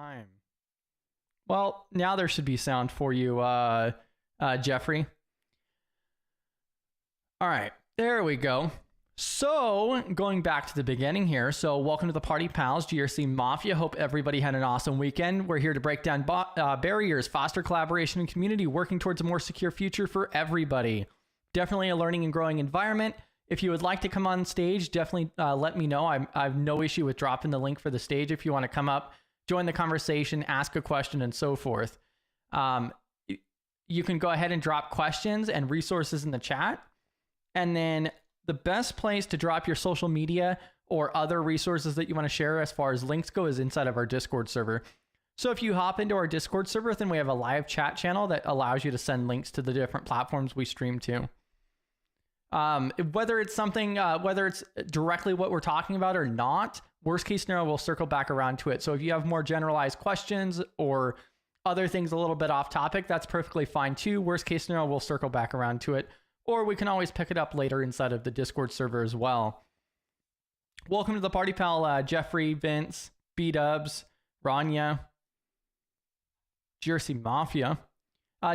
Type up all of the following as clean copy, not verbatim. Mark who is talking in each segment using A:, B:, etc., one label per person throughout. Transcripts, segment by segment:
A: Time. Well, now there should be sound for you, Jeffrey. All right, there we go. So, going back to the beginning here. So, welcome to the Party Pals, GRC Mafia. Hope everybody had an awesome weekend. We're here to break down barriers, foster collaboration and community, working towards a more secure future for everybody. Definitely a learning and growing environment. If you would like to come on stage, definitely let me know. I have no issue with dropping the link for the stage if you want to come up, join the conversation, ask a question, and so forth. You can go ahead and drop questions and resources in the chat. And then the best place to drop your social media or other resources that you want to share as far as links go is inside of our Discord server. So if you hop into our Discord server, then we have a live chat channel that allows you to send links to the different platforms we stream to. Whether it's something, whether it's directly what we're talking about or not, worst case scenario, we'll circle back around to it. So if you have more generalized questions or other things a little bit off topic, that's perfectly fine too. Worst case scenario, we'll circle back around to it. Or we can always pick it up later inside of the Discord server as well. Welcome to the Party Pal, Jeffrey, Vince, B-Dubs, Rania, GRC Mafia.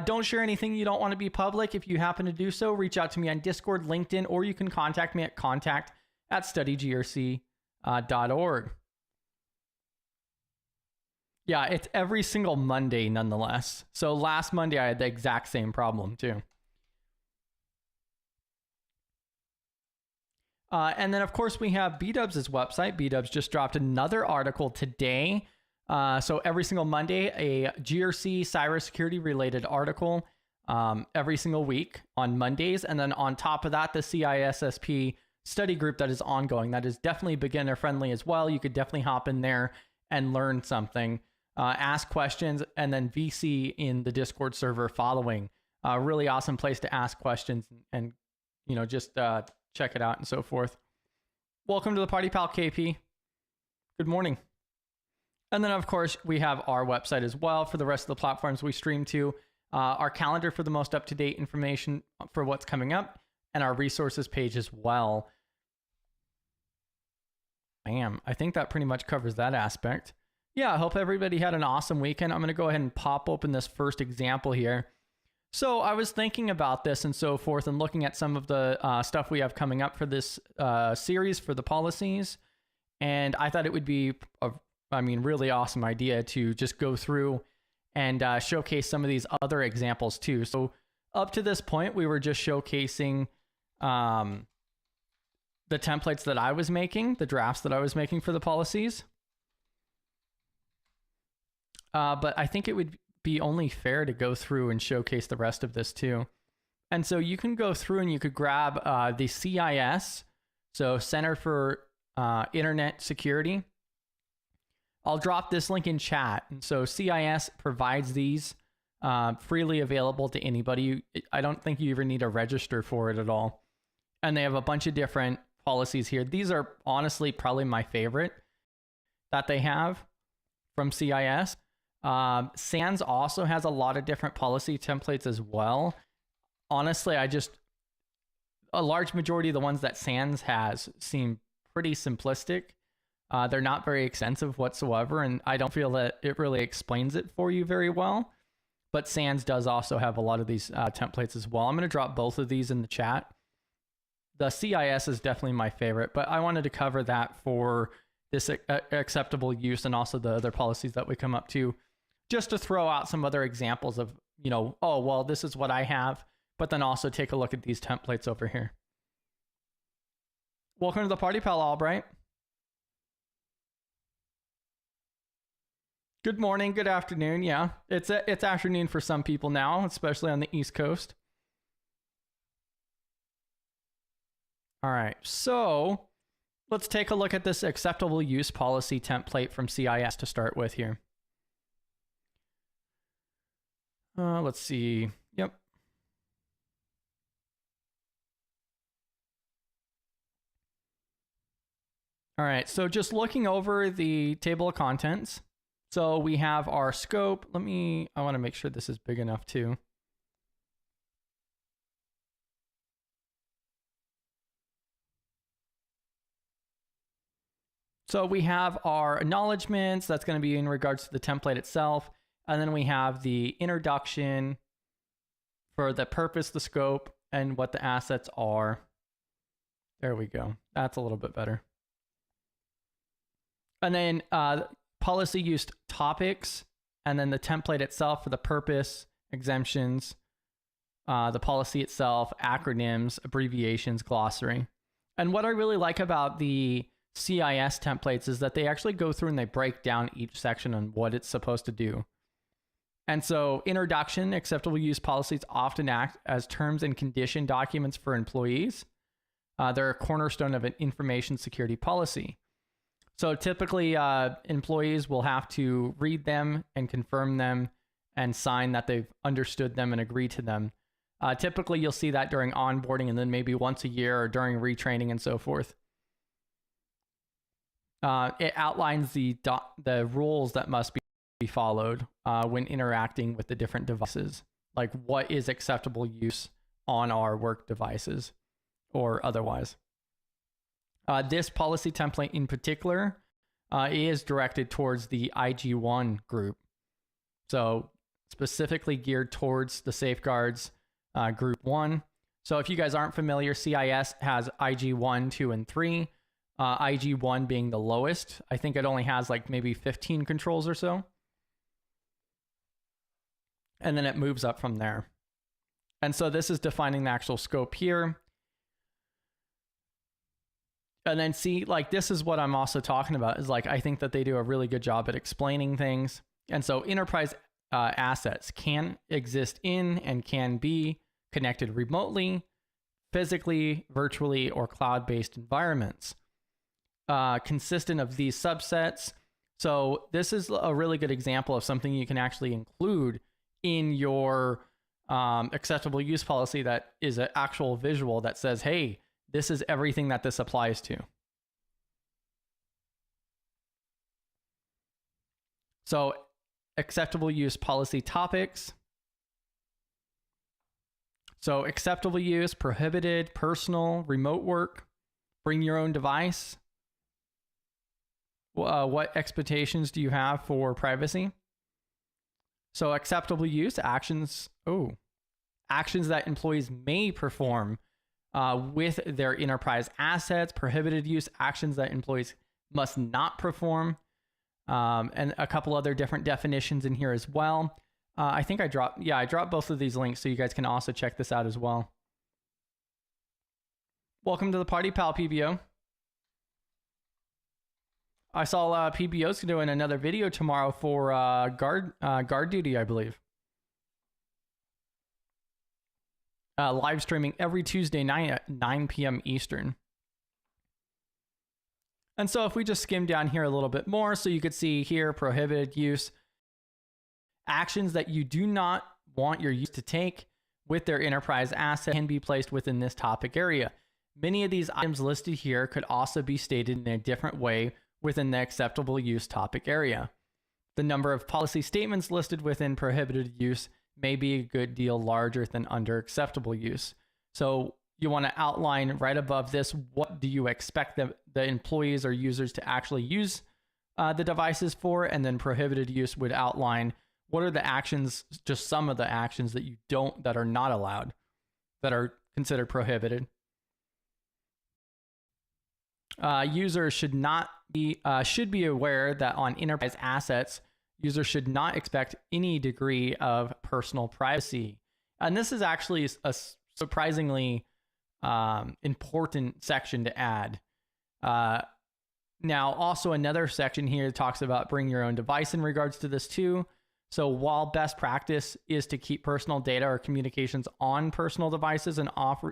A: Don't share anything you don't want to be public. If you happen to do so, reach out to me on Discord, LinkedIn, or you can contact me at contact@studygrc.org. Yeah, it's every single Monday nonetheless. So last Monday, I had the exact same problem too. And then, of course, we have B-Dubs' website. B-Dubs just dropped another article today. So every single Monday, a GRC cybersecurity related article every single week on Mondays. And then on top of that, the CISSP study group that is ongoing. That is definitely beginner friendly as well. You could definitely hop in there and learn something, ask questions, and then VC in the Discord server following. Really awesome place to ask questions and just check it out and so forth. Welcome to the Party Pal, KP. Good morning. And then, of course, we have our website as well for the rest of the platforms we stream to, our calendar for the most up-to-date information for what's coming up, and our resources page as well. Bam. I think that pretty much covers that aspect. Yeah, I hope everybody had an awesome weekend. I'm going to go ahead and pop open this first example here. So I was thinking about this and so forth and looking at some of the stuff we have coming up for this series for the policies. And I thought it would be a really awesome idea to just go through and showcase some of these other examples too. So up to this point, we were just showcasing the templates that I was making, the drafts that I was making for the policies. But I think it would be only fair to go through and showcase the rest of this too. And so you can go through and you could grab the CIS, so Center for Internet Security. I'll drop this link in chat. And so CIS provides these freely available to anybody. I don't think you even need to register for it at all. And they have a bunch of different policies here. These are honestly probably my favorite that they have from CIS. SANS also has a lot of different policy templates as well. Honestly, a large majority of the ones that SANS has seem pretty simplistic. They're not very extensive whatsoever, and I don't feel that it really explains it for you very well. But SANS does also have a lot of these templates as well. I'm going to drop both of these in the chat. The CIS is definitely my favorite, but I wanted to cover that for this acceptable use and also the other policies that we come up to, just to throw out some other examples of, oh, well, this is what I have, but then also take a look at these templates over here. Welcome to the Party Pal, Albright. Good morning, good afternoon. Yeah, it's afternoon for some people now, especially on the East Coast. All right, so let's take a look at this acceptable use policy template from CIS to start with here. Let's see. Yep. All right, so just looking over the table of contents. So we have our scope. I want to make sure this is big enough too. So we have our acknowledgements. That's going to be in regards to the template itself. And then we have the introduction for the purpose, the scope, and what the assets are. There we go. That's a little bit better. And then policy use topics, and then the template itself for the purpose, exemptions, the policy itself, acronyms, abbreviations, glossary. And what I really like about the CIS templates is that they actually go through and they break down each section on what it's supposed to do. And so introduction, acceptable use policies often act as terms and condition documents for employees. They're a cornerstone of an information security policy. So typically employees will have to read them and confirm them and sign that they've understood them and agreed to them. Typically you'll see that during onboarding and then maybe once a year or during retraining and so forth. It outlines the rules that must be followed when interacting with the different devices, like what is acceptable use on our work devices or otherwise. This policy template in particular is directed towards the IG1 group. So specifically geared towards the safeguards group 1. So if you guys aren't familiar, CIS has IG1, 2, and 3. IG1 being the lowest. I think it only has like maybe 15 controls or so. And then it moves up from there. And so this is defining the actual scope here. And then see, like, this is what I'm also talking about is like, I think that they do a really good job at explaining things. And so enterprise assets can exist in and can be connected remotely, physically, virtually, or cloud-based environments. Consistent of these subsets. So this is a really good example of something you can actually include in your acceptable use policy that is an actual visual that says, hey, this is everything that this applies to. So acceptable use policy topics. So acceptable use, prohibited, personal, remote work, bring your own device. What expectations do you have for privacy? So acceptable use, actions that employees may perform with their enterprise assets, prohibited use, actions that employees must not perform, and a couple other different definitions in here as well. I think I dropped both of these links so you guys can also check this out as well. Welcome to the party, pal, PBO. I saw PBO's doing another video tomorrow for guard duty, I believe. Live streaming every Tuesday night at 9 p.m. Eastern. And so if we just skim down here a little bit more, so you could see here, prohibited use, actions that you do not want your use to take with their enterprise asset can be placed within this topic area. Many of these items listed here could also be stated in a different way within the acceptable use topic area. The number of policy statements listed within prohibited use may be a good deal larger than under acceptable use. So you want to outline right above this, what do you expect the employees or users to actually use the devices for? And then prohibited use would outline what are the actions, just some of the actions that are not allowed, that are considered prohibited. Users should be aware that on enterprise assets, users should not expect any degree of personal privacy. And this is actually a surprisingly important section to add. Now, also another section here talks about bring your own device in regards to this too. So while best practice is to keep personal data or communications on personal devices and off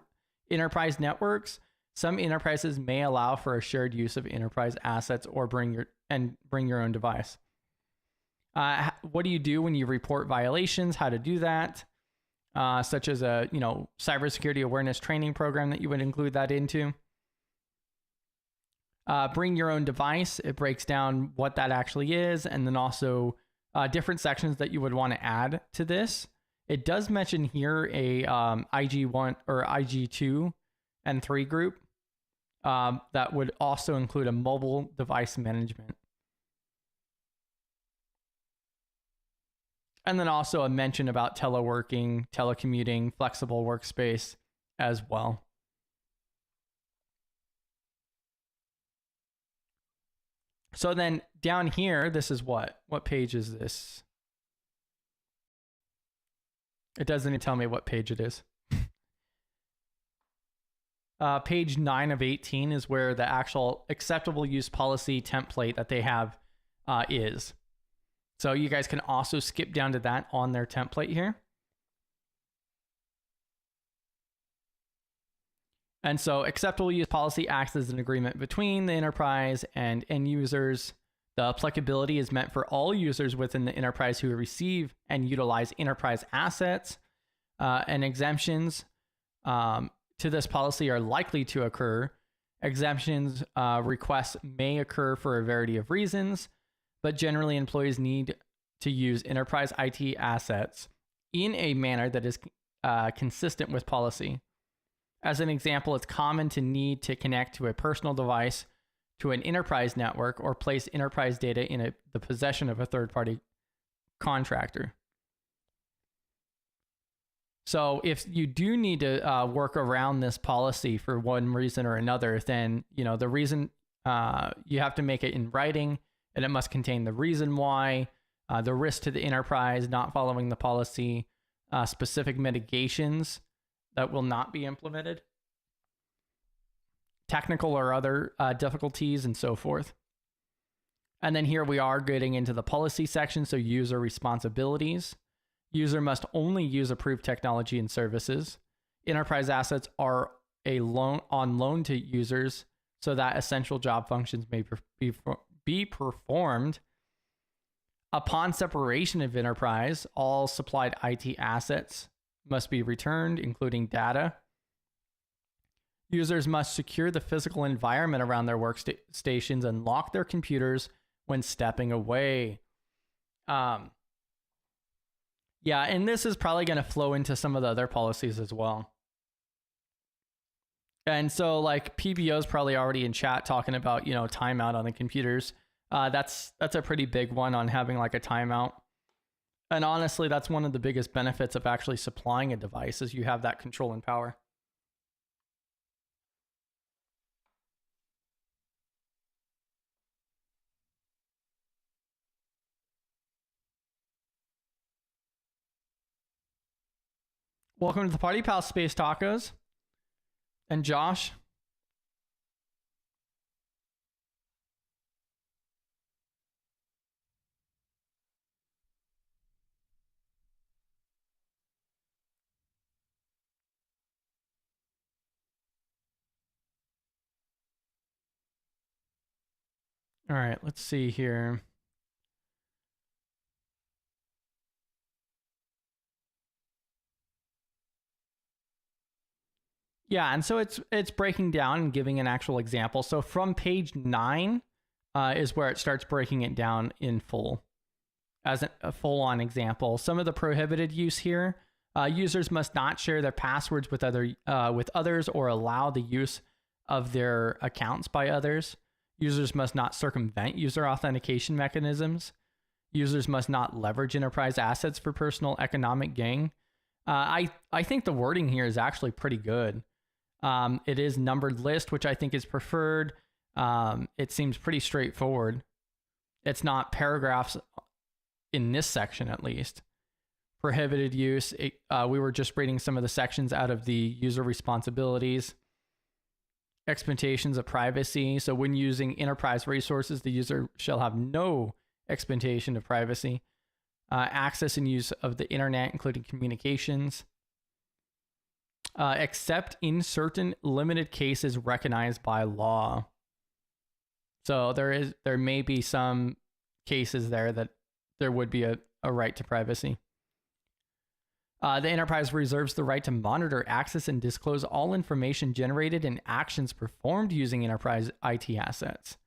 A: enterprise networks, some enterprises may allow for a shared use of enterprise assets or bring your own device. What do you do when you report violations? How to do that? Such as a cybersecurity awareness training program that you would include that into. Bring your own device. It breaks down what that actually is, and then also different sections that you would want to add to this. It does mention here a IG1 or IG2 and 3 group. that would also include a mobile device management. And then also a mention about teleworking, telecommuting, flexible workspace as well. So then down here, this is what? What page is this? It doesn't even tell me what page it is. Page 9 of 18 is where the actual acceptable use policy template that they have is. So you guys can also skip down to that on their template here. And so acceptable use policy acts as an agreement between the enterprise and end users. The applicability is meant for all users within the enterprise who receive and utilize enterprise assets, and exemptions to this policy are likely to occur. Exemptions requests may occur for a variety of reasons, but generally employees need to use enterprise IT assets in a manner that is consistent with policy. As an example, it's common to need to connect to a personal device to an enterprise network or place enterprise data in the possession of a third-party contractor. So if you do need to work around this policy for one reason or another, then the reason you have to make it in writing, and it must contain the reason why, the risk to the enterprise not following the policy, specific mitigations that will not be implemented, technical or other difficulties, and so forth. And then here we are getting into the policy section, so user responsibilities. User must only use approved technology and services. Enterprise assets are on loan to users so that essential job functions may be performed. Upon separation of enterprise, all supplied IT assets must be returned, including data. Users must secure the physical environment around their workstations and lock their computers when stepping away. Yeah, and this is probably going to flow into some of the other policies as well. And so like PBO is probably already in chat talking about, timeout on the computers. That's a pretty big one on having like a timeout. And honestly, that's one of the biggest benefits of actually supplying a device is you have that control and power. Welcome to the Party Pal Space Tacos. And Josh. All right, let's see here. Yeah, and so it's breaking down and giving an actual example. So from page 9 is where it starts breaking it down in full as a full-on example. Some of the prohibited use here: users must not share their passwords with others or allow the use of their accounts by others. Users must not circumvent user authentication mechanisms. Users must not leverage enterprise assets for personal economic gain. I think the wording here is actually pretty good. It is numbered list, which I think is preferred. It seems pretty straightforward. It's not paragraphs in this section, at least. Prohibited use. We were just reading some of the sections out of the user responsibilities. Expectations of privacy. So when using enterprise resources, the user shall have no expectation of privacy. Access and use of the internet, including communications. Except in certain limited cases recognized by law. So there may be some cases there that there would be a right to privacy. The enterprise reserves the right to monitor, access, and disclose all information generated and actions performed using enterprise IT assets.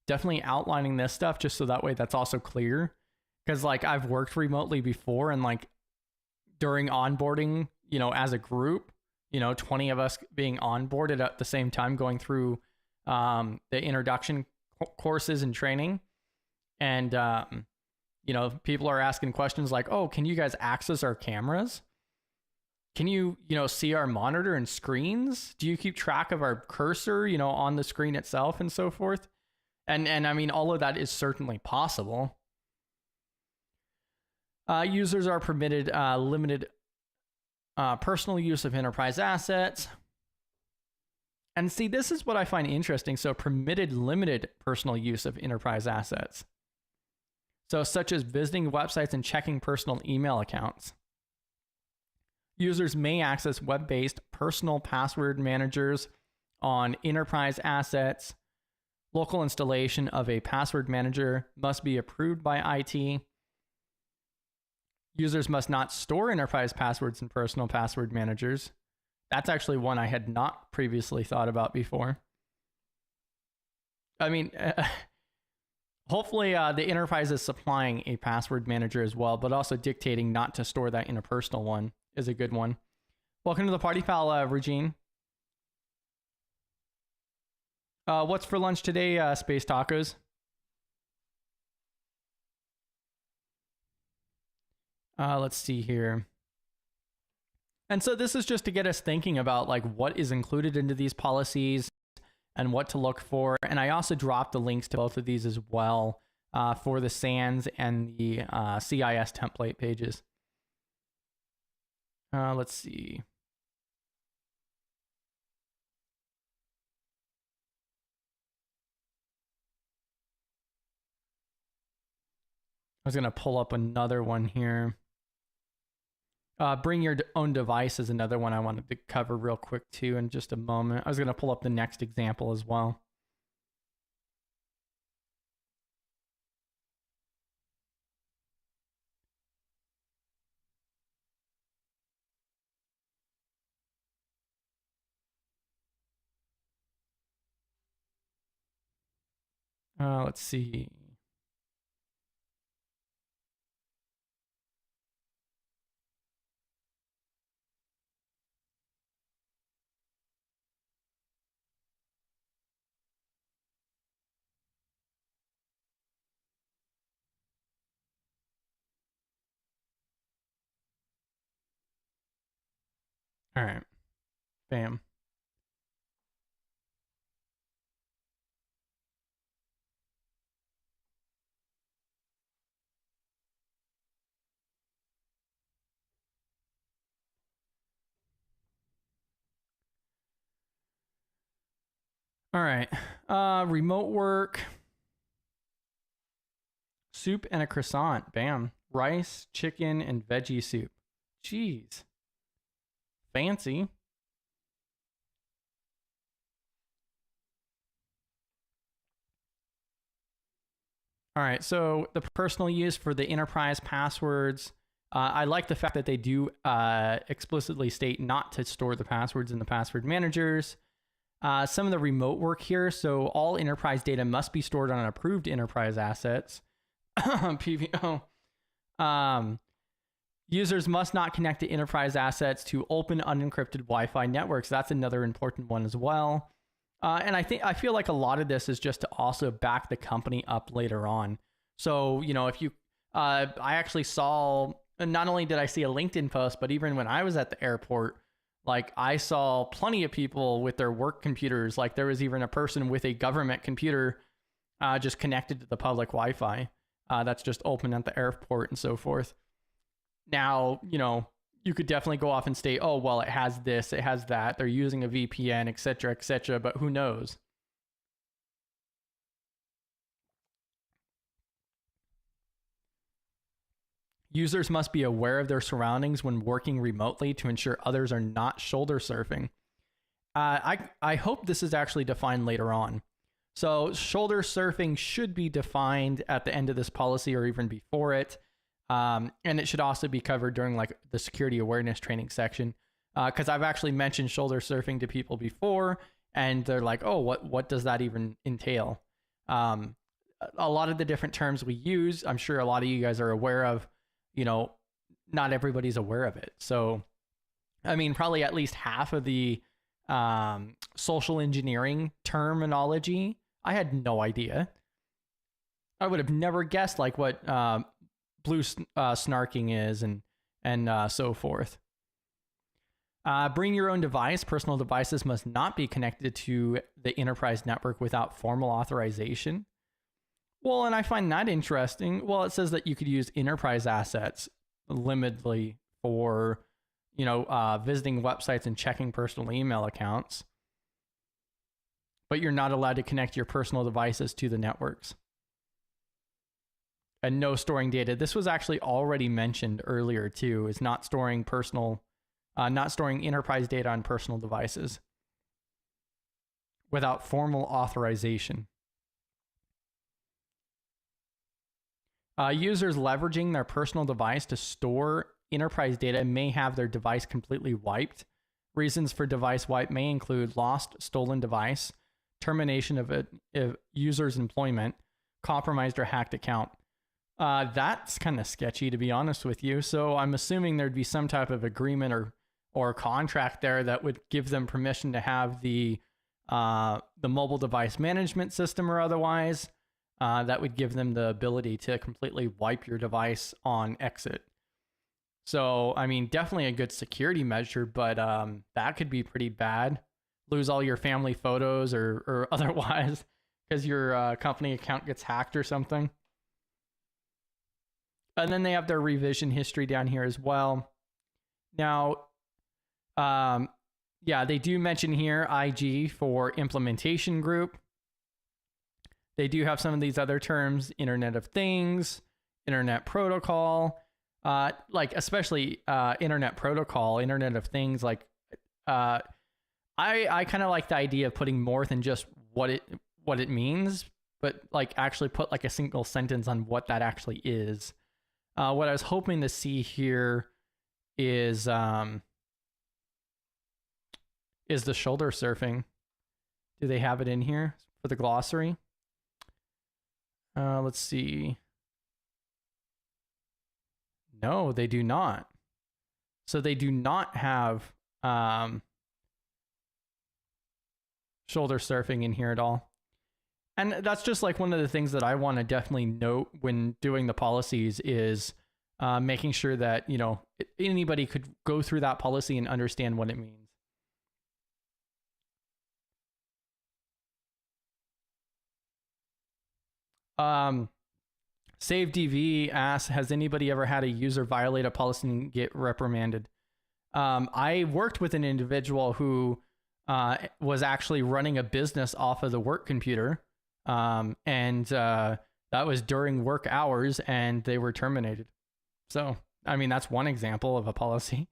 A: Definitely outlining this stuff just so that way that's also clear. Because like I've worked remotely before, and like during onboarding, as a group, 20 of us being onboarded at the same time, going through the introduction courses and training. And, people are asking questions like, oh, can you guys access our cameras? Can you, see our monitor and screens? Do you keep track of our cursor, on the screen itself and so forth? And I mean, all of that is certainly possible. Users are permitted limited personal use of enterprise assets. And see, this is what I find interesting. So permitted limited personal use of enterprise assets. So such as visiting websites and checking personal email accounts. Users may access web-based personal password managers on enterprise assets. Local installation of a password manager must be approved by IT. Users must not store enterprise passwords in personal password managers. That's actually one I had not previously thought about before. I mean, hopefully the enterprise is supplying a password manager as well, but also dictating not to store that in a personal one is a good one. Welcome to the party, pal, Regine. What's for lunch today, Space Tacos? Let's see here. And so this is just to get us thinking about like what is included into these policies and what to look for. And I also dropped the links to both of these as well for the SANS and the CIS template pages. Let's see. I was going to pull up another one here. Bring your own device is another one I wanted to cover real quick too in just a moment. I was going to pull up the next example as well. Let's see. All right. Bam. All right. Remote work. Soup and a croissant. Bam. Rice, chicken, and veggie soup. Jeez. Fancy. All right, so the personal use for the enterprise passwords, I like the fact that they do explicitly state not to store the passwords in the password managers. Some of the remote work here, so all enterprise data must be stored on approved enterprise assets. PVO. Users must not connect to enterprise assets to open unencrypted Wi-Fi networks. That's another important one as well. And I feel like a lot of this is just to also back the company up later on. So, if you, I actually saw, not only did I see a LinkedIn post, but even when I was at the airport, like I saw plenty of people with their work computers. Like there was even a person with a government computer just connected to the public Wi-Fi that's just open at the airport and so forth. Now, you could definitely go off and state, oh, well, it has this, it has that. They're using a VPN, et cetera, but who knows? Users must be aware of their surroundings when working remotely to ensure others are not shoulder surfing. I hope this is actually defined later on. So shoulder surfing should be defined at the end of this policy or even before it. And it should also be covered during like the security awareness training section. Because I've actually mentioned shoulder surfing to people before and they're like, oh, what does that even entail? A lot of the different terms we use, I'm sure a lot of you guys are aware of, not everybody's aware of it. So I mean, probably at least half of the social engineering terminology, I had no idea. I would have never guessed like what blue snarking is and so forth. Bring your own device. Personal devices must not be connected to the enterprise network without formal authorization. Well, and I find that interesting. Well, it says that you could use enterprise assets limitedly for, visiting websites and checking personal email accounts. But you're not allowed to connect your personal devices to the networks. And no storing data. This was actually already mentioned earlier too, is not storing enterprise data on personal devices without formal authorization. Users leveraging their personal device to store enterprise data may have their device completely wiped. Reasons for device wipe may include lost, stolen device, termination of a user's employment, compromised or hacked account. That's kind of sketchy, to be honest with you. So I'm assuming there'd be some type of agreement or contract there that would give them permission to have the mobile device management system or otherwise. That would give them the ability to completely wipe your device on exit. So, I mean, definitely a good security measure, but that could be pretty bad. Lose all your family photos or otherwise because your company account gets hacked or something. And then they have their revision history down here as well. Now, they do mention here IG for implementation group. They do have some of these other terms, Internet of Things, Internet Protocol, especially Internet Protocol, Internet of Things. I kind of like the idea of putting more than just what it means, but actually put a single sentence on what that actually is. What I was hoping to see here is the shoulder surfing. Do they have it in here for the glossary? Let's see. No, they do not. So they do not have shoulder surfing in here at all. And that's just one of the things that I want to definitely note when doing the policies is making sure that, anybody could go through that policy and understand what it means. Save DV asks, has anybody ever had a user violate a policy and get reprimanded? I worked with an individual who was actually running a business off of the work computer. And that was during work hours and they were terminated. So, I mean, that's one example of a policy.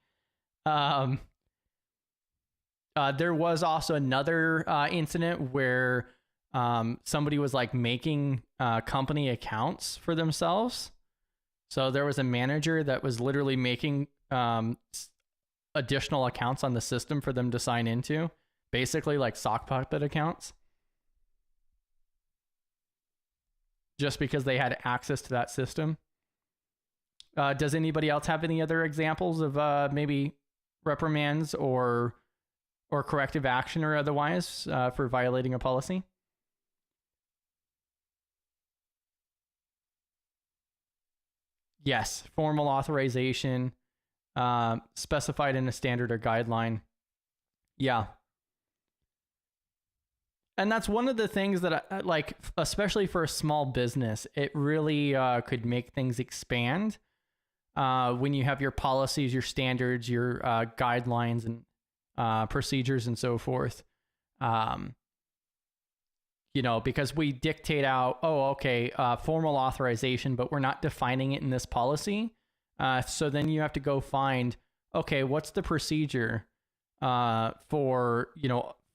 A: There was also another incident where somebody was making company accounts for themselves. So there was a manager that was literally making additional accounts on the system for them to sign into, basically like sock puppet accounts, just because they had access to that system. Does anybody else have any other examples of maybe reprimands or corrective action or otherwise for violating a policy? Yes, formal authorization, specified in a standard or guideline. Yeah. And that's one of the things that I like, especially for a small business, it really could make things expand when you have your policies, your standards, your guidelines and procedures and so forth. Because we dictate out, formal authorization, but we're not defining it in this policy. So then you have to go find, what's the procedure for,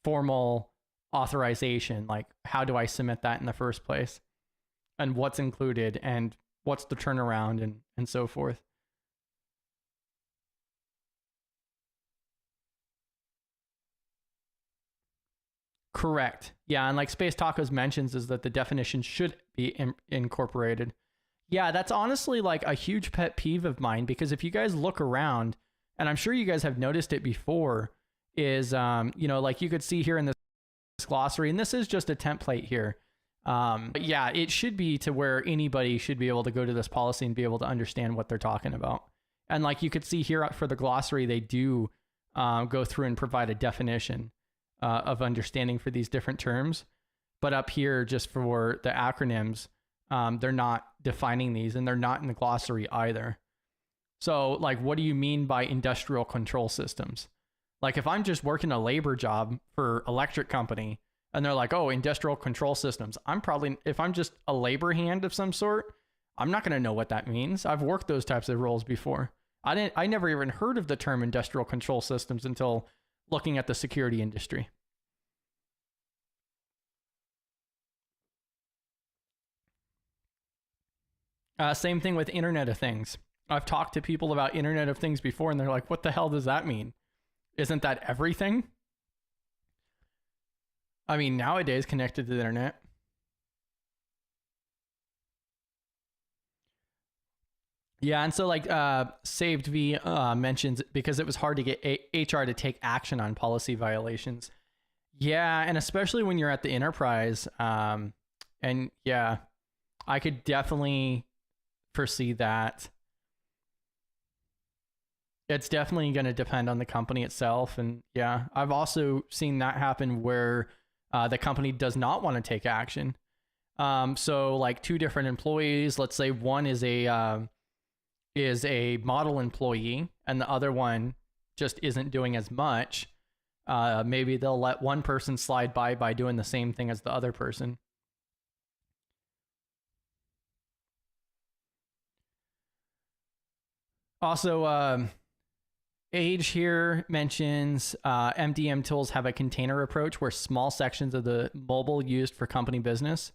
A: formal authorization? Like, how do I submit that in the first place? And what's included and what's the turnaround and so forth. Correct. Yeah, and like Space Tacos mentions is that the definition should be incorporated. Yeah, that's honestly like a huge pet peeve of mine, because if you guys look around and I'm sure you guys have noticed it before, is, like you could see here in this glossary, and this is just a template here. But yeah, it should be to where anybody should be able to go to this policy and be able to understand what they're talking about. And like you could see here for the glossary, they do go through and provide a definition of understanding for these different terms. But up here, just for the acronyms, they're not defining these, and they're not in the glossary either. So like, what do you mean by industrial control systems? Like if I'm just working a labor job for electric company and they're like, oh, industrial control systems, if I'm just a labor hand of some sort, I'm not going to know what that means. I've worked those types of roles before. I never even heard of the term industrial control systems until looking at the security industry. Same thing with Internet of Things. I've talked to people about Internet of Things before, and they're like, what the hell does that mean? Isn't that everything? I mean, nowadays connected to the internet. Yeah, and so like Saved V mentions, because it was hard to get HR to take action on policy violations. Yeah, and especially when you're at the enterprise. And yeah, I could definitely foresee that. It's definitely going to depend on the company itself. And yeah, I've also seen that happen where the company does not want to take action. So like two different employees, let's say one is a model employee and the other one just isn't doing as much. Maybe they'll let one person slide by doing the same thing as the other person. Also, Age here mentions MDM tools have a container approach where small sections of the mobile used for company business.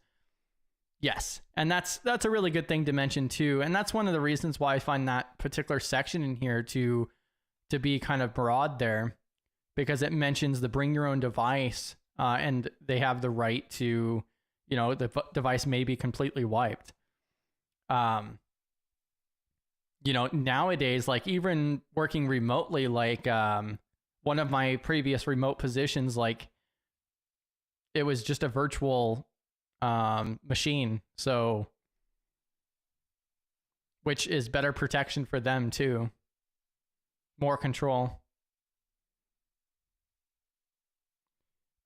A: Yes, and that's a really good thing to mention too, and that's one of the reasons why I find that particular section in here to be kind of broad there, because it mentions the bring your own device, and they have the right to, the device may be completely wiped. Nowadays, like even working remotely, like one of my previous remote positions, like it was just a virtual machine. So, which is better protection for them too. More control.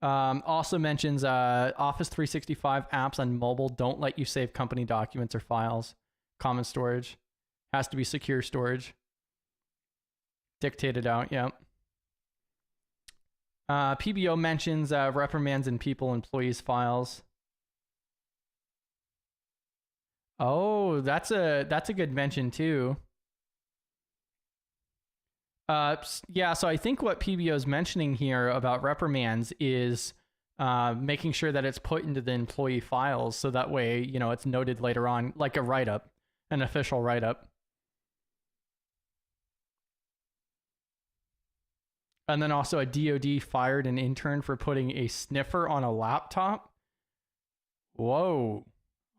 A: Also mentions Office 365 apps on mobile don't let you save company documents or files. Common storage. Has to be secure storage. Dictated out, yeah. PBO mentions reprimands in people, employees, files. Oh, that's a good mention too. Yeah, so I think what PBO is mentioning here about reprimands is making sure that it's put into the employee files, so that way, it's noted later on, like a write-up, an official write-up. And then also a DOD fired an intern for putting a sniffer on a laptop. Whoa.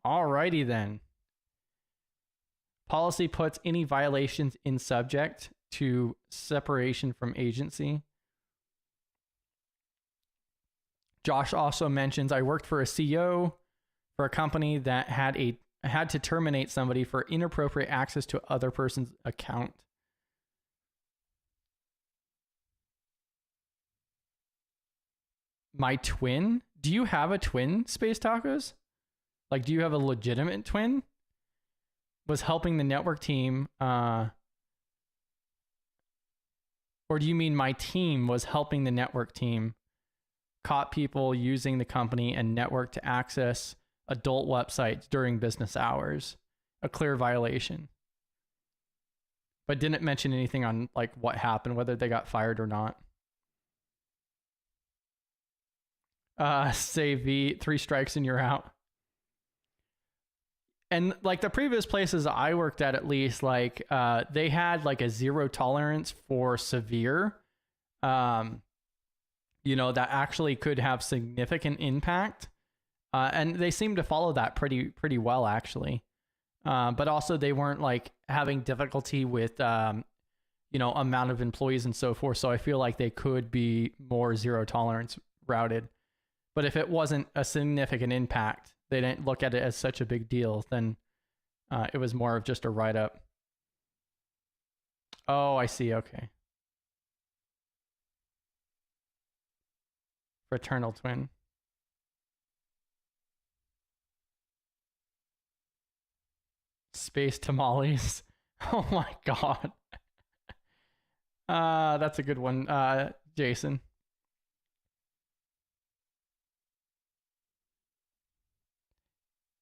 A: Alrighty then. Policy puts any violations in subject to separation from agency. Josh also mentions, I worked for a CEO for a company that had to terminate somebody for inappropriate access to other person's account. My twin? Do you have a twin, Space Tacos? Like, do you have a legitimate twin? Was helping the network team, or do you mean my team was helping the network team caught people using the company and network to access adult websites during business hours? A clear violation. But didn't mention anything on like what happened, whether they got fired or not. Save V, 3 strikes and you're out. And like the previous places I worked at least, like they had like a 0 tolerance for severe, that actually could have significant impact. And they seem to follow that pretty well, actually. But also they weren't like having difficulty with amount of employees and so forth. So I feel like they could be more zero tolerance routed. But if it wasn't a significant impact, they didn't look at it as such a big deal, then it was more of just a write-up. Oh, I see. Okay. Fraternal twin. Space tamales. Oh my God. That's a good one, Jason.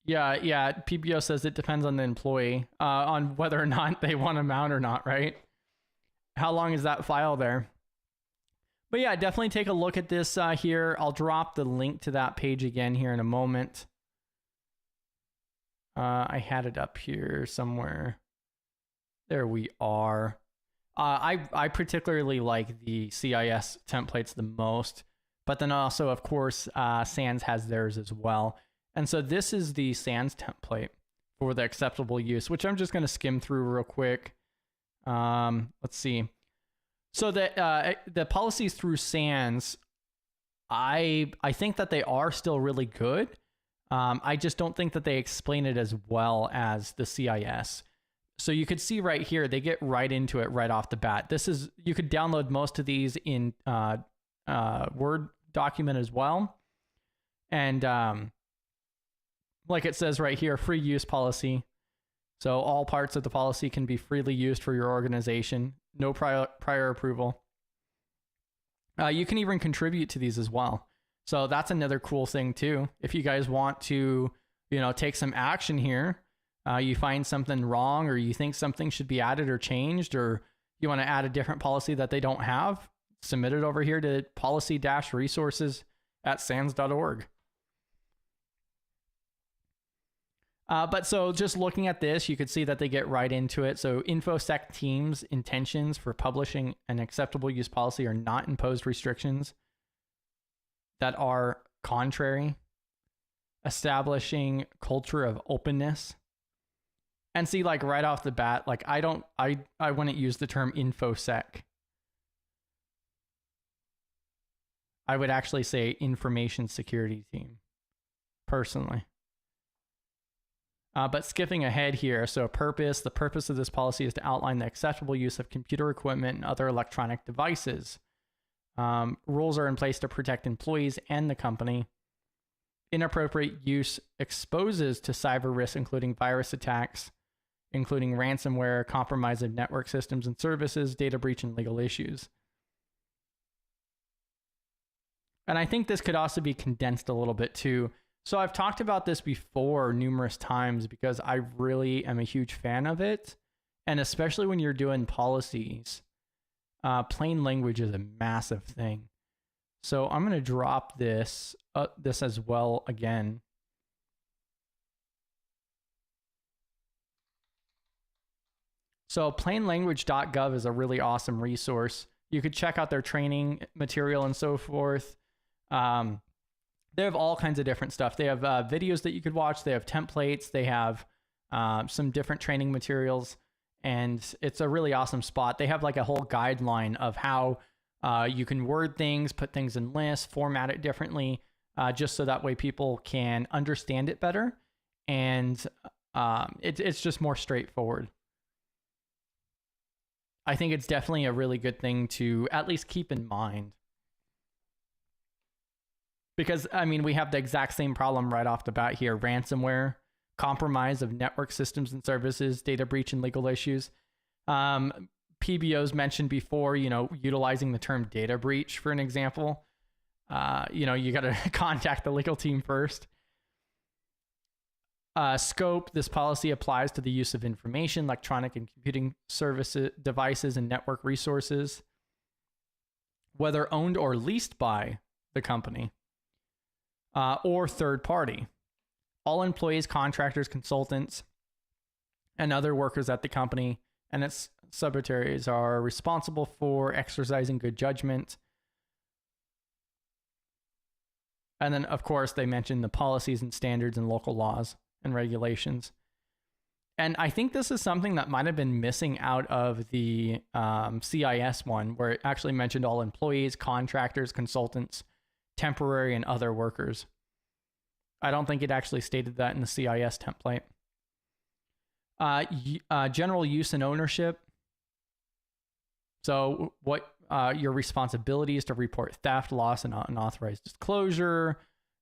A: Yeah. PBO says it depends on the employee, on whether or not they want to mount or not, right? How long is that file there? But yeah, definitely take a look at this here. I'll drop the link to that page again here in a moment. I had it up here somewhere. There we are. I particularly like the CIS templates the most, but then also, of course, SANS has theirs as well. And so this is the SANS template for the acceptable use, which I'm just going to skim through real quick. Let's see. So the policies through SANS, I think that they are still really good. I just don't think that they explain it as well as the CIS. So you could see right here, they get right into it right off the bat. You could download most of these in Word document as well. And like it says right here, free use policy. So all parts of the policy can be freely used for your organization. No prior approval. You can even contribute to these as well. So that's another cool thing too. If you guys want to, take some action here, you find something wrong, or you think something should be added or changed, or you want to add a different policy that they don't have, submit it over here to policy-resources@sans.org. But so just looking at this, you could see that they get right into it. So InfoSec team's intentions for publishing an acceptable use policy are not imposed restrictions that are contrary, establishing culture of openness. And see, like right off the bat, like I wouldn't use the term InfoSec. I would actually say information security team, personally. But skipping ahead here, so the purpose of this policy is to outline the acceptable use of computer equipment and other electronic devices. Rules are in place to protect employees and the company. Inappropriate use exposes to cyber risks, including virus attacks, including ransomware, compromise of network systems and services, data breach, and legal issues. And I think this could also be condensed a little bit too. So I've talked about this before numerous times because I really am a huge fan of it. And especially when you're doing policies, plain language is a massive thing. So I'm going to drop this as well again. So plainlanguage.gov is a really awesome resource. You could check out their training material and so forth. They have all kinds of different stuff. They have videos that you could watch. They have templates. They have some different training materials. And it's a really awesome spot. They have like a whole guideline of how you can word things, put things in lists, format it differently, just so that way people can understand it better. And it's just more straightforward. I think it's definitely a really good thing to at least keep in mind. Because, I mean, we have the exact same problem right off the bat here. Ransomware, compromise of network systems and services, data breach, and legal issues. PBO's mentioned before, utilizing the term data breach for an example. You got to contact the legal team first. Scope, this policy applies to the use of information, electronic and computing services, devices, and network resources, whether owned or leased by the company. Or third party. All employees, contractors, consultants, and other workers at the company and its subsidiaries are responsible for exercising good judgment. And then, of course, they mention the policies and standards and local laws and regulations. And I think this is something that might have been missing out of the CIS one, where it actually mentioned all employees, contractors, consultants, temporary, and other workers. I don't think it actually stated that in the CIS template. General use and ownership. So what your responsibility is to report theft, loss, and unauthorized disclosure.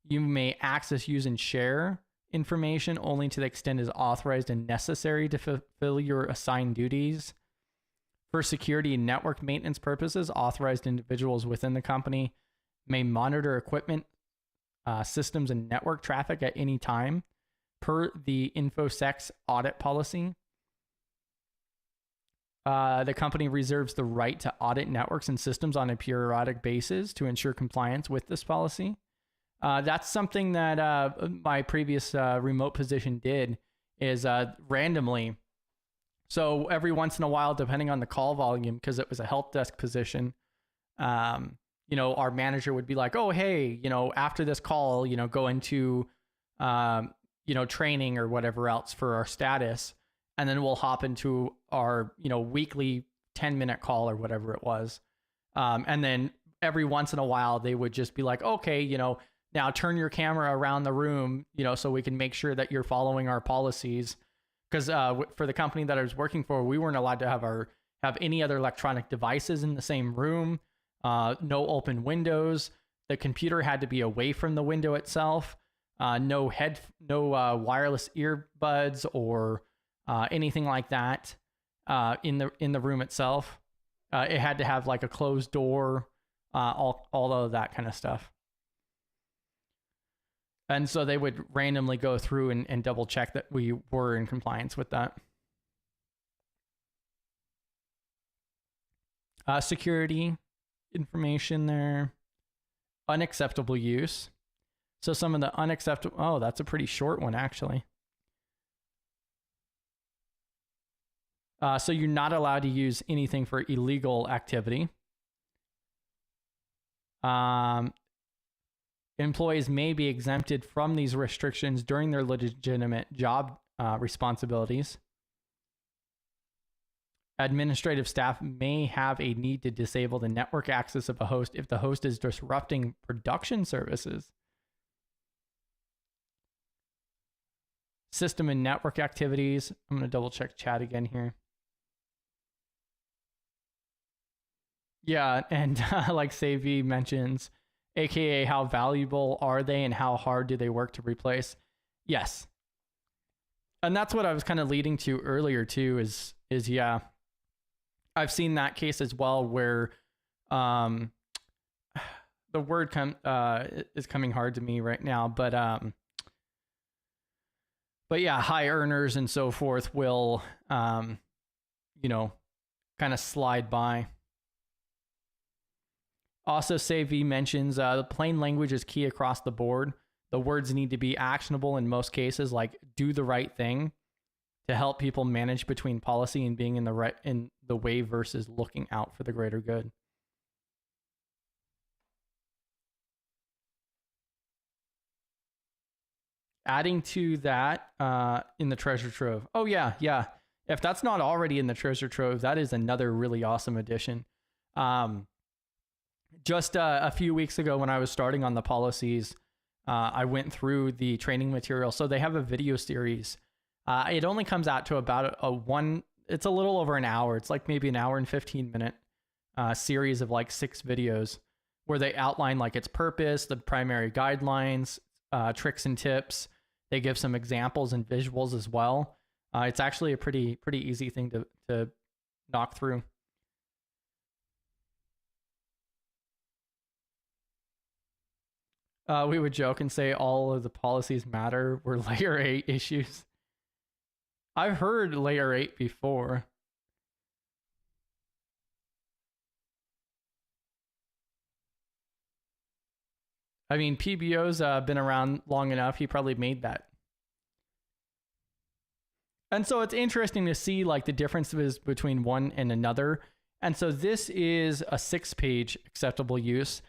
A: You may access, use, and share information only to the extent is authorized and necessary to fulfill your assigned duties. For security and network maintenance purposes, authorized individuals within the company may monitor equipment, systems, and network traffic at any time per the InfoSec's audit policy. The company reserves the right to audit networks and systems on a periodic basis to ensure compliance with this policy. That's something that my previous remote position did, is randomly. So every once in a while, depending on the call volume, because it was a help desk position, our manager would be like, oh, hey, after this call, go into, training or whatever else for our status. And then we'll hop into our, weekly 10-minute call or whatever it was. And then every once in a while, they would just be like, okay, now turn your camera around the room, so we can make sure that you're following our policies. Because for the company that I was working for, we weren't allowed to have any other electronic devices in the same room. No open windows. The computer had to be away from the window itself. No wireless earbuds or anything like that in the room itself. It had to have like a closed door, all of that kind of stuff. And so they would randomly go through and double check that we were in compliance with that. Security information there. Unacceptable use. So some of the unacceptable... Oh, that's a pretty short one, actually. So you're not allowed to use anything for illegal activity. Employees may be exempted from these restrictions during their legitimate job responsibilities. Administrative staff may have a need to disable the network access of a host if the host is disrupting production services. System and network activities. I'm going to double check chat again here. Yeah, and like Savi mentions, AKA how valuable are they and how hard do they work to replace? Yes. And that's what I was kind of leading to earlier too, is yeah, I've seen that case as well where the word is coming hard to me right now, but yeah, high earners and so forth will kind of slide by. Also, Savi mentions the plain language is key across the board. The words need to be actionable in most cases, like do the right thing, to help people manage between policy and being in the way versus looking out for the greater good. Adding to that in the treasure trove. Oh, yeah. If that's not already in the treasure trove, that is another really awesome addition. Just a few weeks ago when I was starting on the policies, I went through the training material. So they have a video series. It only comes out to about it's a little over an hour. It's like maybe an hour and 15-minute series of like 6 videos where they outline like its purpose, the primary guidelines, tricks and tips. They give some examples and visuals as well. It's actually a pretty easy thing to knock through. We would joke and say all of the policies matter were layer 8 issues. I've heard layer 8 before. I mean, PBO's been around long enough. He probably made that. And so it's interesting to see like the differences between one and another. And so this is a 6-page acceptable use.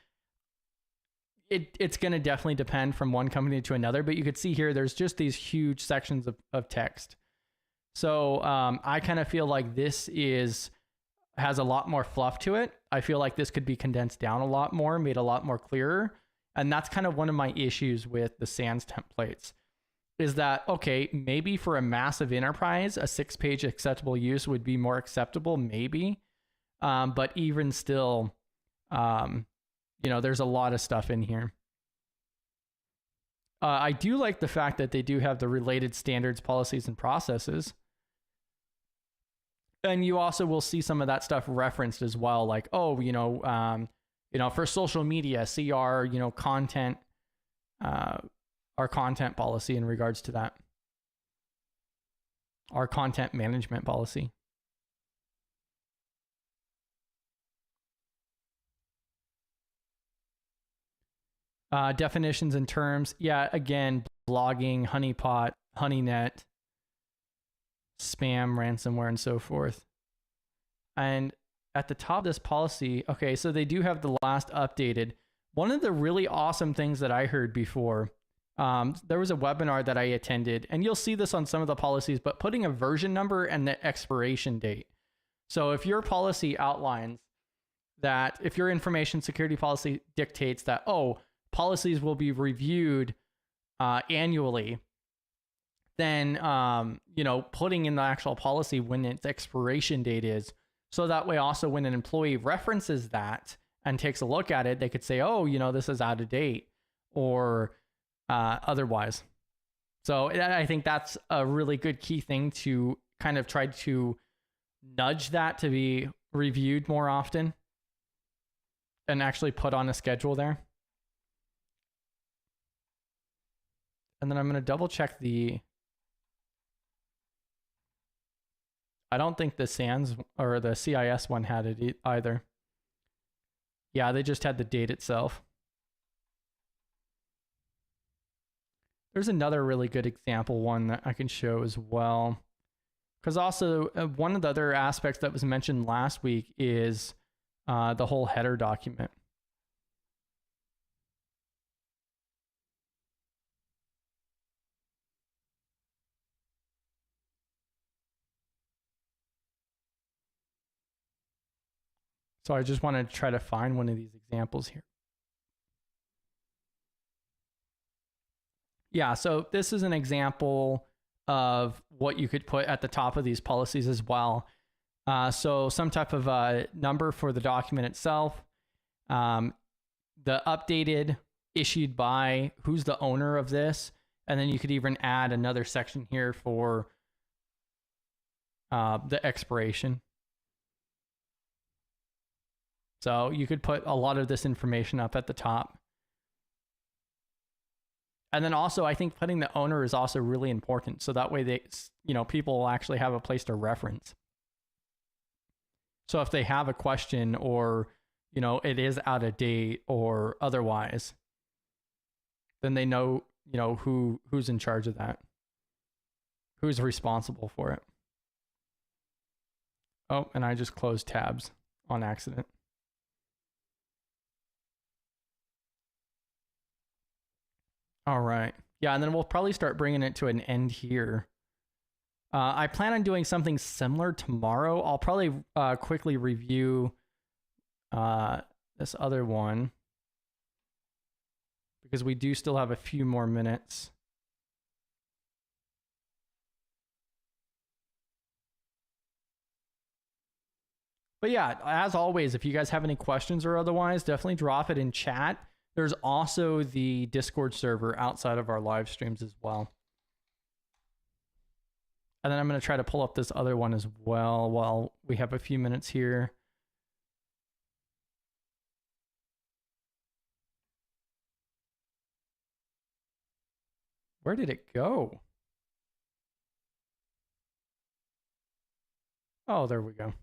A: It's going to definitely depend from one company to another, but you could see here there's just these huge sections of text. So I kind of feel like this has a lot more fluff to it. I feel like this could be condensed down a lot more, made a lot more clearer. And that's kind of one of my issues with the Sans templates is that, okay, maybe for a massive enterprise, a 6-page acceptable use would be more acceptable, maybe. But even still, there's a lot of stuff in here. I do like the fact that they do have the related standards, policies, and processes. And you also will see some of that stuff referenced as well, like, for social media, see our, content, our content policy in regards to that, our content management policy. Definitions and terms. Yeah, again, blogging, honeypot, honeynet, spam, ransomware, and so forth. And at the top of this policy, okay, so they do have the last updated. One of the really awesome things that I heard before, there was a webinar that I attended, and you'll see this on some of the policies, but putting a version number and the expiration date. So if your policy outlines that, if your information security policy dictates that, policies will be reviewed annually, then, putting in the actual policy when its expiration date is, so that way also when an employee references that and takes a look at it, they could say, this is out of date or otherwise. So I think that's a really good key thing to kind of try to nudge that to be reviewed more often and actually put on a schedule there. And then I'm going to double check I don't think the SANS or the CIS one had it either. Yeah, they just had the date itself. There's another really good example one that I can show as well. Because also one of the other aspects that was mentioned last week is the whole header document. So I just want to try to find one of these examples here. Yeah, so this is an example of what you could put at the top of these policies as well. So some type of number for the document itself, the updated, issued by, who's the owner of this, and then you could even add another section here for the expiration. So you could put a lot of this information up at the top. And then also, I think putting the owner is also really important. So that way people will actually have a place to reference. So if they have a question or, it is out of date or otherwise, then they know, who's in charge of that, who's responsible for it. Oh, and I just closed tabs on accident. All right. Yeah, and then we'll probably start bringing it to an end here. I plan on doing something similar tomorrow. I'll probably quickly review this other one because we do still have a few more minutes. But yeah, as always, if you guys have any questions or otherwise, definitely drop it in chat. There's also the Discord server outside of our live streams as well. And then I'm going to try to pull up this other one as well while we have a few minutes here. Where did it go? Oh, there we go.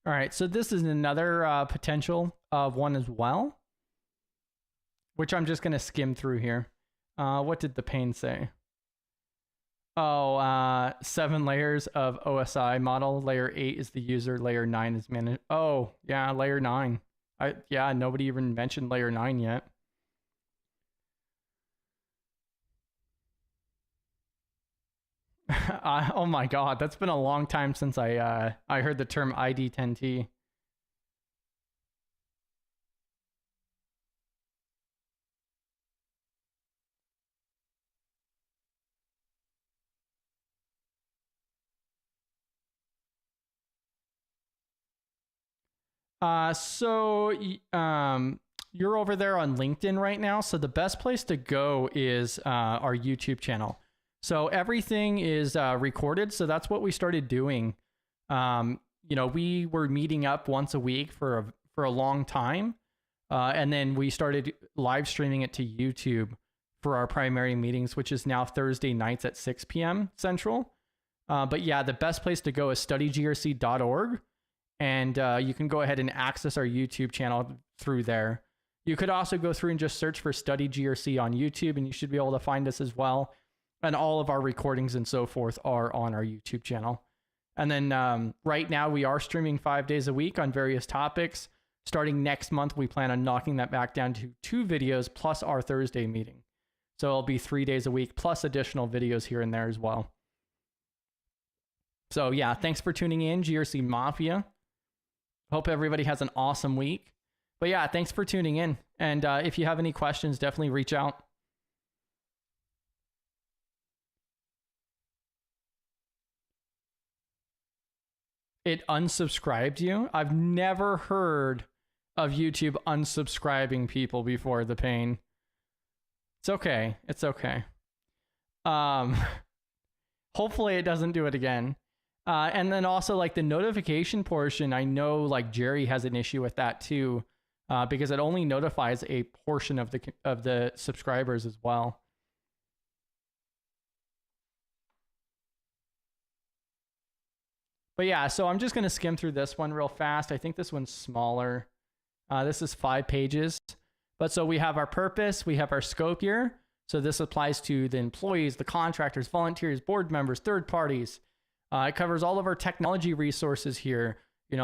A: All right, so this is another potential of one as well, which I'm just going to skim through here. What did the pane say? Oh, 7 layers of OSI model. Layer 8 is the user. Layer 9 is managed. Oh, yeah, layer 9. Yeah, nobody even mentioned layer 9 yet. Oh my God, that's been a long time since I heard the term ID10T. You're over there on LinkedIn right now. So the best place to go is our YouTube channel. So everything is recorded. So that's what we started doing. We were meeting up once a week for a long time. And then we started live streaming it to YouTube for our primary meetings, which is now Thursday nights at 6 p.m. Central. But yeah, the best place to go is studygrc.org. And you can go ahead and access our YouTube channel through there. You could also go through and just search for Study GRC on YouTube, and you should be able to find us as well. And all of our recordings and so forth are on our YouTube channel. And then right now we are streaming 5 days a week on various topics. Starting next month, we plan on knocking that back down to 2 videos plus our Thursday meeting. So it'll be 3 days a week plus additional videos here and there as well. So yeah, thanks for tuning in, GRC Mafia. Hope everybody has an awesome week. But yeah, thanks for tuning in. And if you have any questions, definitely reach out. It unsubscribed you? I've never heard of YouTube unsubscribing people before the pain. It's okay. It's okay. Hopefully it doesn't do it again. And then also like the notification portion, I know like Jerry has an issue with that too, because it only notifies a portion of the subscribers as well. But yeah, so I'm just going to skim through this one real fast. I think this one's smaller. This is 5 pages. But so we have our purpose, we have our scope here. So this applies to the employees, the contractors, volunteers, board members, third parties. It covers all of our technology resources here,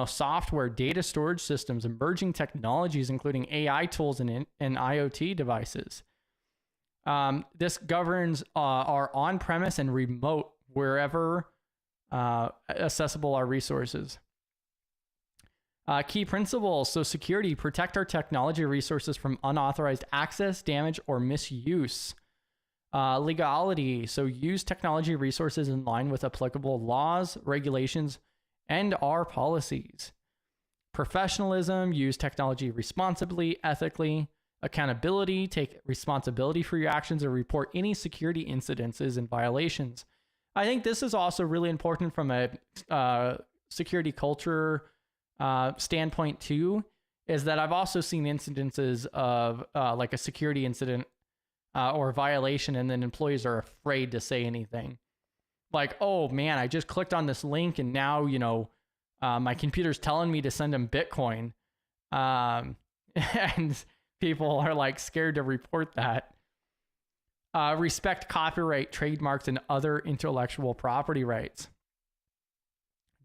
A: software, data storage systems, emerging technologies, including AI tools and IoT devices. This governs our on-premise and remote, wherever accessible our resources. Key principles, so security, protect our technology resources from unauthorized access, damage, or misuse. Legality, so use technology resources in line with applicable laws, regulations, and our policies. Professionalism, use technology responsibly, ethically. Accountability, take responsibility for your actions and report any security incidences and violations. I think this is also really important from a security culture standpoint too, is that I've also seen incidences of like a security incident or violation, and then employees are afraid to say anything. Like, oh man, I just clicked on this link and now, my computer's telling me to send them Bitcoin. And people are like scared to report that. Respect copyright, trademarks, and other intellectual property rights.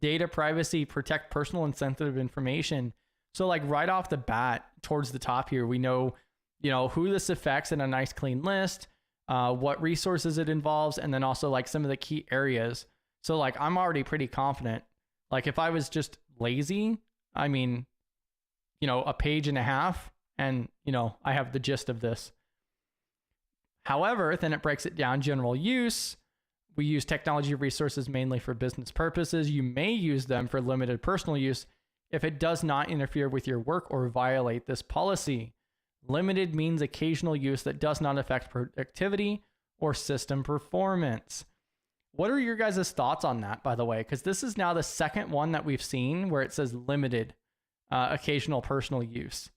A: Data privacy, protect personal and sensitive information. So like right off the bat, towards the top here, we know, who this affects in a nice clean list, what resources it involves, and then also like some of the key areas. So like I'm already pretty confident. Like if I was just lazy, I mean, a page and a half, and I have the gist of this. However, then it breaks it down. General use. We use technology resources mainly for business purposes. You may use them for limited personal use if it does not interfere with your work or violate this policy. Limited means occasional use that does not affect productivity or system performance. What are your guys' thoughts on that, by the way? Because this is now the second one that we've seen where it says limited occasional personal use.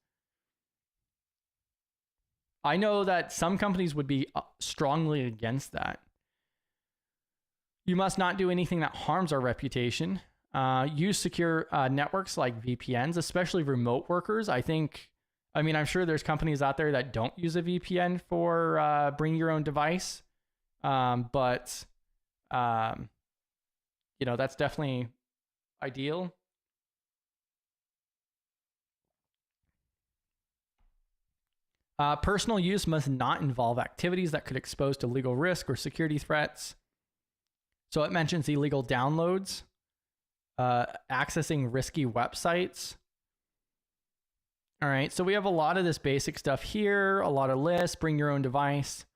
A: I know that some companies would be strongly against that. You must not do anything that harms our reputation. Use secure networks like VPNs, especially remote workers. I think I mean, I'm sure there's companies out there that don't use a VPN for bring your own device. But that's definitely ideal. Personal use must not involve activities that could expose to legal risk or security threats. So it mentions illegal downloads, accessing risky websites. All right, so we have a lot of this basic stuff here, a lot of lists, bring your own device.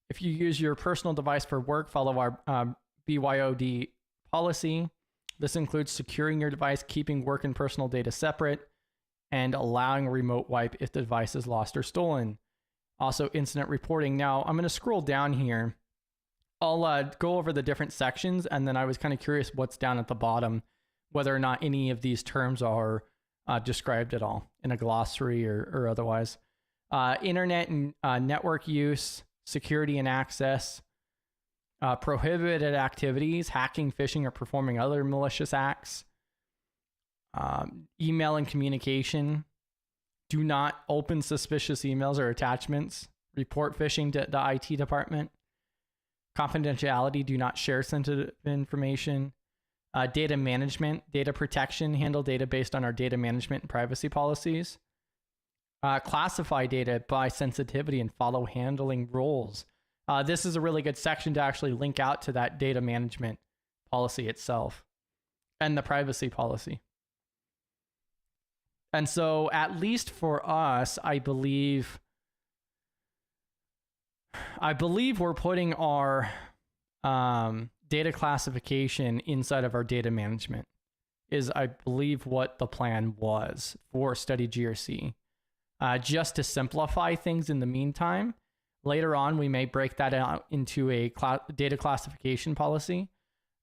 A: If you use your personal device for work, follow our BYOD policy. This includes securing your device, keeping work and personal data separate, and allowing a remote wipe if the device is lost or stolen. Also, incident reporting. Now, I'm going to scroll down here. I'll go over the different sections, and then I was kind of curious what's down at the bottom, whether or not any of these terms are described at all in a glossary or otherwise. Internet and network use, security and access, prohibited activities, hacking, phishing, or performing other malicious acts, email and communication. Do not open suspicious emails or attachments. Report phishing to the IT department. Confidentiality, do not share sensitive information. Data management, data protection, handle data based on our data management and privacy policies. Classify data by sensitivity and follow handling rules. This is a really good section to actually link out to that data management policy itself and the privacy policy. And so at least for us, I believe we're putting our data classification inside of our data management is, I believe, what the plan was for study GRC. Just to simplify things in the meantime, later on, we may break that out into a data classification policy.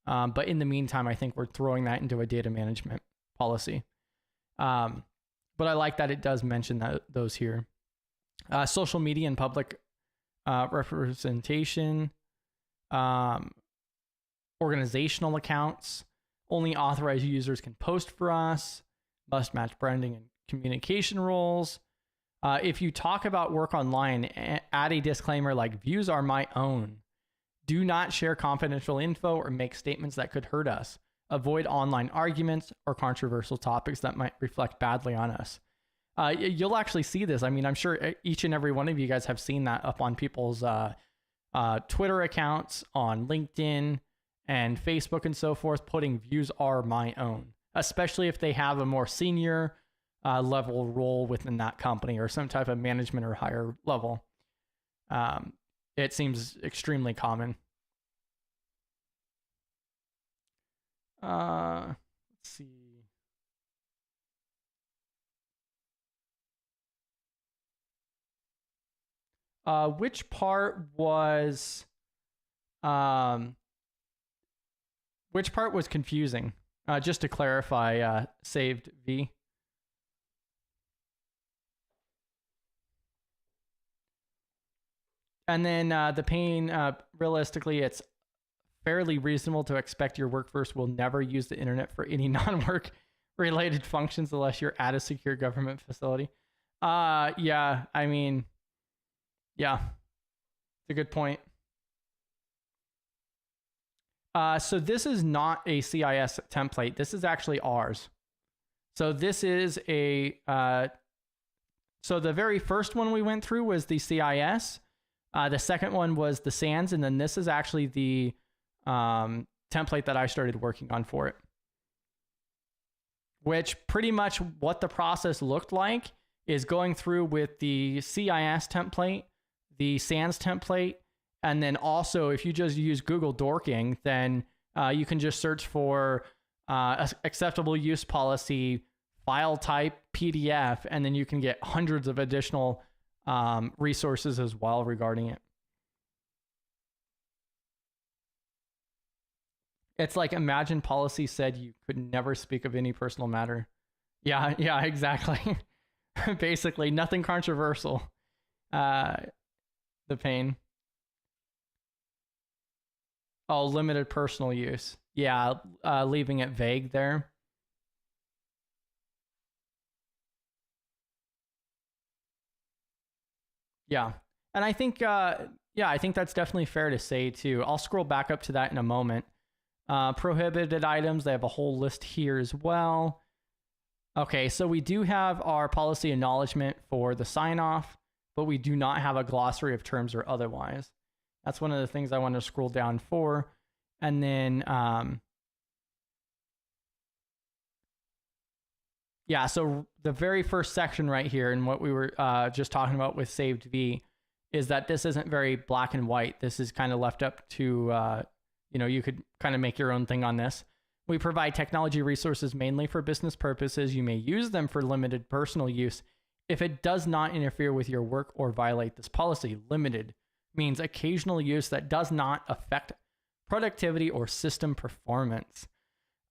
A: But in the meantime, I think we're throwing that into a data management policy. But I like that it does mention those here. Social media and public representation, organizational accounts, only authorized users can post for us, must match branding and communication roles. If you talk about work online, add a disclaimer like views are my own. Do not share confidential info or make statements that could hurt us. Avoid online arguments or controversial topics that might reflect badly on us. You'll actually see this. I mean, I'm sure each and every one of you guys have seen that up on people's Twitter accounts, on LinkedIn and Facebook and so forth, putting views are my own, especially if they have a more senior level role within that company or some type of management or higher level. It seems extremely common. Let's see. Which part was confusing? Just to clarify, saved V. And then the pain, realistically, it's fairly reasonable to expect your workforce will never use the internet for any non-work related functions unless you're at a secure government facility. Yeah, I mean, yeah, it's a good point. So this is not a CIS template. This is actually ours. So this is a, so the very first one we went through was the CIS. The second one was the SANS, and then this is actually the template that I started working on for it. Which pretty much what the process looked like is going through with the CIS template, the SANS template, and then also if you just use Google Dorking, then you can just search for acceptable use policy, file type, PDF, and then you can get hundreds of additional resources as well regarding it. It's like, imagine policy said you could never speak of any personal matter. Yeah, exactly. Basically, nothing controversial. The pain. Oh, limited personal use. Yeah, leaving it vague there. Yeah. And I think, I think that's definitely fair to say too. I'll scroll back up to that in a moment. Prohibited items, they have a whole list here as well. Okay, so we do have our policy acknowledgement for the sign off, but we do not have a glossary of terms or otherwise. That's one of the things I want to scroll down for. And then, yeah, so the very first section right here, and what we were just talking about with saved V, is that this isn't very black and white. This is kind of left up to, you could kind of make your own thing on this. We provide technology resources mainly for business purposes. You may use them for limited personal use if it does not interfere with your work or violate this policy. Limited means occasional use that does not affect productivity or system performance.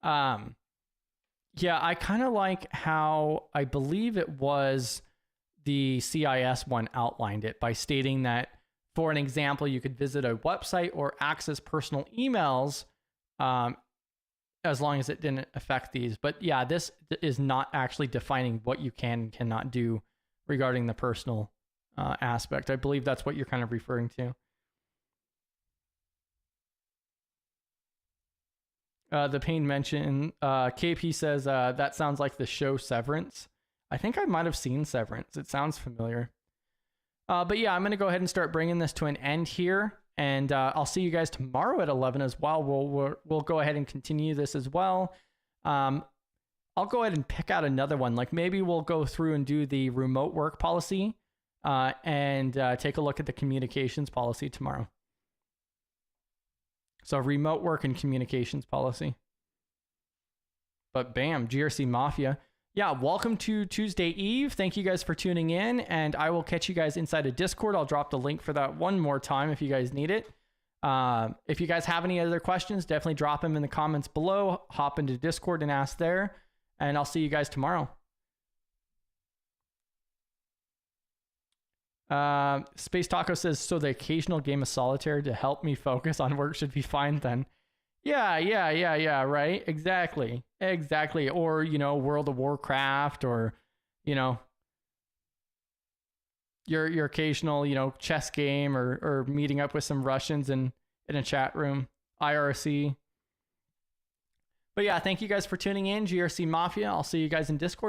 A: Yeah, I kind of like how I believe it was the CIS one outlined it by stating that, for an example, you could visit a website or access personal emails as long as it didn't affect these. But yeah, this is not actually defining what you can and cannot do regarding the personal aspect. I believe that's what you're kind of referring to. The Payne mention, KP says, that sounds like the show Severance. I think I might have seen Severance. It sounds familiar. But yeah, I'm going to go ahead and start bringing this to an end here. And I'll see you guys tomorrow at 11 as well. We'll go ahead and continue this as well. I'll go ahead and pick out another one. Like maybe we'll go through and do the remote work policy and take a look at the communications policy tomorrow. So remote work and communications policy. But bam, GRC Mafia. Yeah, welcome to Tuesday Eve. Thank you guys for tuning in, and I will catch you guys inside of Discord. I'll drop the link for that one more time if you guys need it. If you guys have any other questions, definitely drop them in the comments below. Hop into Discord and ask there, and I'll see you guys tomorrow. Space Taco says, so the occasional game of solitaire to help me focus on work should be fine then. Yeah, right? Exactly. Or, World of Warcraft, or, your occasional, chess game, or meeting up with some Russians in a chat room, IRC. But yeah, thank you guys for tuning in, GRC Mafia. I'll see you guys in Discord.